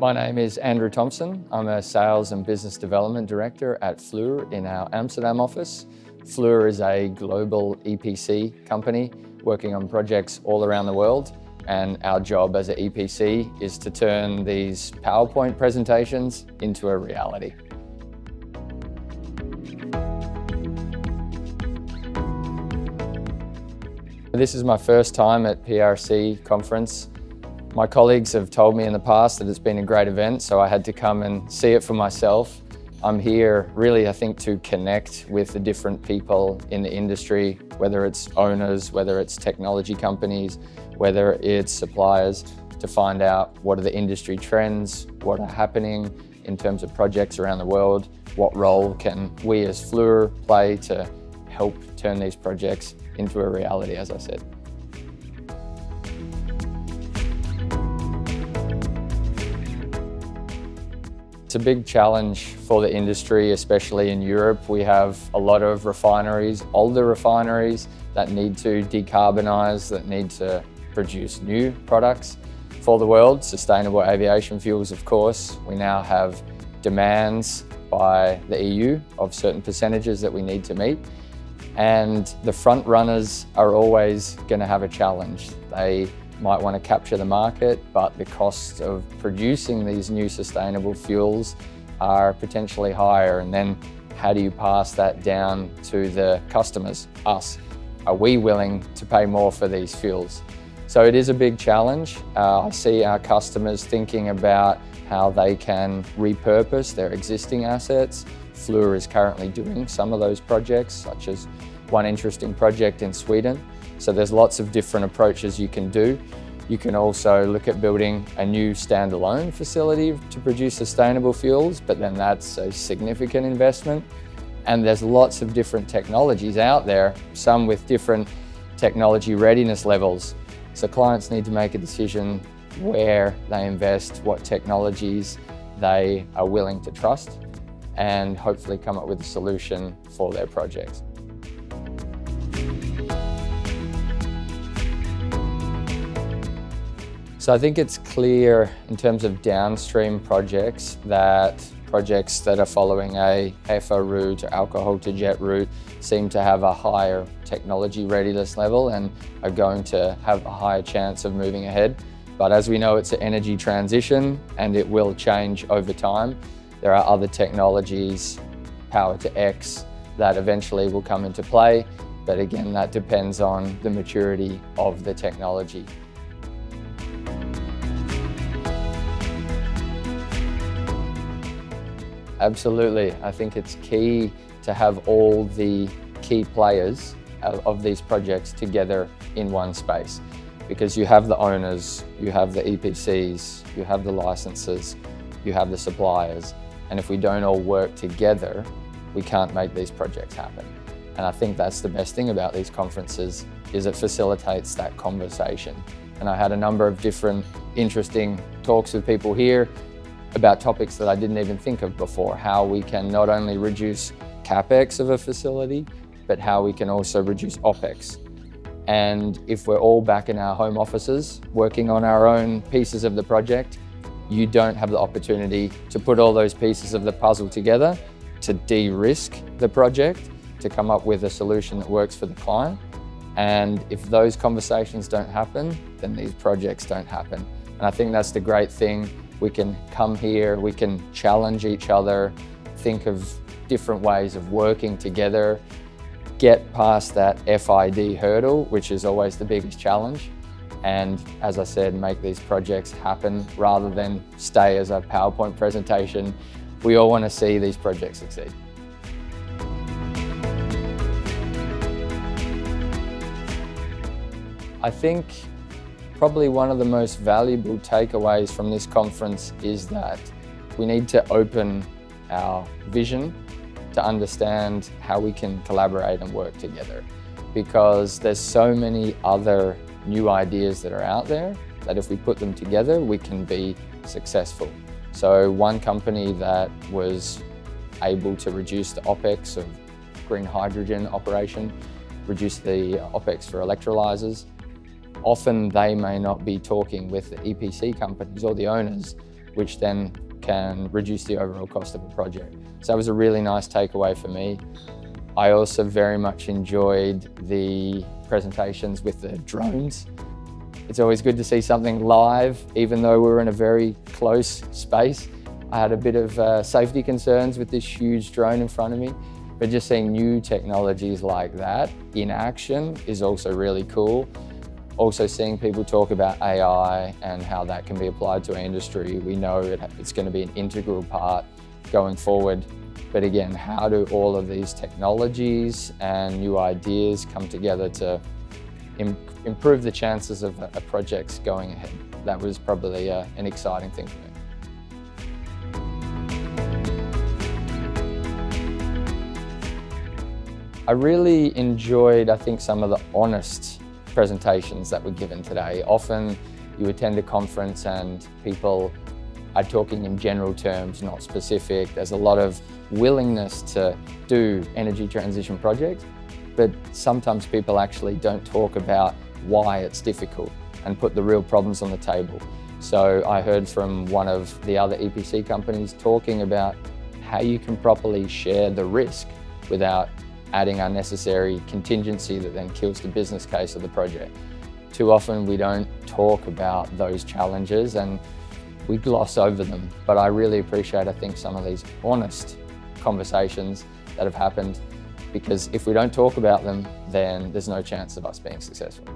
My name is Andrew Thomson. I'm a Sales and Business Development Director at Fluor in our Amsterdam office. Fluor is a global EPC company working on projects all around the world, and our job as an EPC is to turn these PowerPoint presentations into a reality. This is my first time at PRC conference. My colleagues have told me in the past that it's been a great event, so I had to come and see it for myself. I'm here really, I think, to connect with the different people in the industry, whether it's owners, whether it's technology companies, whether it's suppliers, to find out what are the industry trends, what are happening in terms of projects around the world, what role can we as Fluor play to help turn these projects into a reality, as I said. It's a big challenge for the industry, especially in Europe. We have a lot of refineries, older refineries that need to decarbonise, that need to produce new products for the world. Sustainable aviation fuels, of course. We now have demands by the EU of certain percentages that we need to meet. And the front runners are always going to have a challenge. They might want to capture the market, but the costs of producing these new sustainable fuels are potentially higher. And then how do you pass that down to the customers, us? Are we willing to pay more for these fuels? So it is a big challenge. I see our customers thinking about how they can repurpose their existing assets. Fluor is currently doing some of those projects, such as one interesting project in Sweden. So there's lots of different approaches you can do. You can also look at building a new standalone facility to produce sustainable fuels, but then that's a significant investment. And there's lots of different technologies out there, some with different technology readiness levels. So clients need to make a decision where they invest, what technologies they are willing to trust, and hopefully come up with a solution for their projects. So I think it's clear in terms of downstream projects that are following a HEFA route or alcohol to jet route seem to have a higher technology readiness level and are going to have a higher chance of moving ahead. But as we know, it's an energy transition and it will change over time. There are other technologies, power to X, that eventually will come into play. But again, that depends on the maturity of the technology. Absolutely. I think it's key to have all the key players of these projects together in one space, because you have the owners, you have the EPCs, you have the licensors, you have the suppliers, and if we don't all work together, we can't make these projects happen. And I think that's the best thing about these conferences, is it facilitates that conversation. And I had a number of different interesting talks with people here about topics that I didn't even think of before, how we can not only reduce CAPEX of a facility, but how we can also reduce OPEX. And if we're all back in our home offices, working on our own pieces of the project, you don't have the opportunity to put all those pieces of the puzzle together to de-risk the project, to come up with a solution that works for the client. And if those conversations don't happen, then these projects don't happen. And I think that's the great thing. We can come here, we can challenge each other, think of different ways of working together, get past that FID hurdle, which is always the biggest challenge. And as I said, make these projects happen rather than stay as a PowerPoint presentation. We all want to see these projects succeed. I think probably one of the most valuable takeaways from this conference is that we need to open our vision to understand how we can collaborate and work together, because there's so many other new ideas that are out there that if we put them together, we can be successful. So one company that was able to reduce the OPEX of green hydrogen operation, reduce the OPEX for electrolyzers. Often they may not be talking with the EPC companies or the owners, which then can reduce the overall cost of a project. So that was a really nice takeaway for me. I also very much enjoyed the presentations with the drones. It's always good to see something live, even though we were in a very close space. I had a bit of safety concerns with this huge drone in front of me, but just seeing new technologies like that in action is also really cool. Also seeing people talk about AI and how that can be applied to our industry. We know it's going to be an integral part going forward. But again, how do all of these technologies and new ideas come together to improve the chances of a project's going ahead? That was probably an exciting thing for me. I really enjoyed, I think, some of the honest presentations that were given today. Often you attend a conference and people are talking in general terms, not specific. There's a lot of willingness to do energy transition projects, but sometimes people actually don't talk about why it's difficult and put the real problems on the table. So I heard from one of the other EPC companies talking about how you can properly share the risk without adding unnecessary contingency that then kills the business case of the project. Too often we don't talk about those challenges and we gloss over them, but I really appreciate, I think, some of these honest conversations that have happened, because if we don't talk about them, then there's no chance of us being successful.